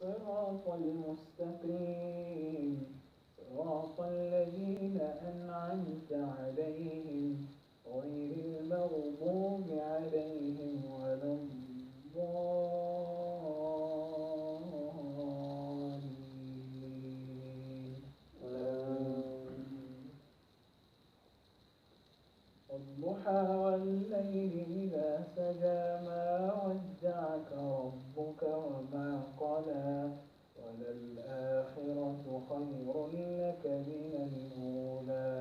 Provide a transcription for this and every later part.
الصراط المستقيم صراط الذين أنعمت عليهم غير المغضوب عليهم ولا الضالين. والضحى والليل إذا سجى ما ودعك ربك وما قلى وللآخرة خير لك من الأولى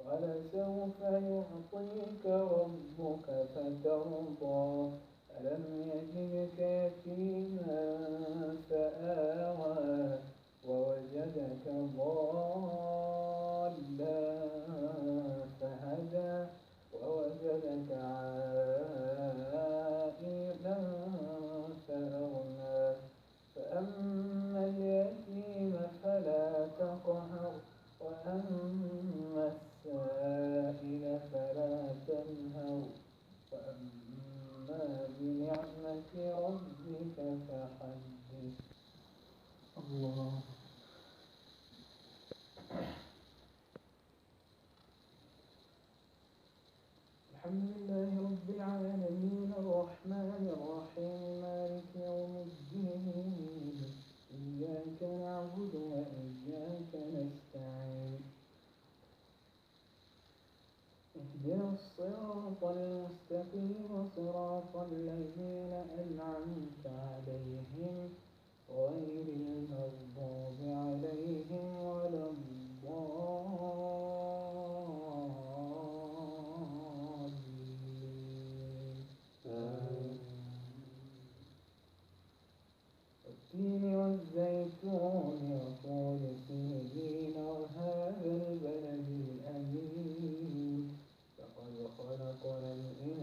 ولسوف يعطيك ربك فترضى ألم يجدك يتيما فآوى ووجدك ضالا فهدى ووجدك عائلا فأغنى فأما اليتيم فلا تقهر وأما السائل فلا تنهر وأما بنعمة ربك فحدث. الله. الحمد لله رب العالمين الرحمن الرحيم مالك يوم الدين إياك نعبد وإياك نستعين اهدنا الصراط المستقيم صراط الذين أنعمت عليهم غير المغضوب عليهم ولا الضالين. والتين والزيتون وطور سينين وهذا البلد الأمين لقد خلقنا الإنسان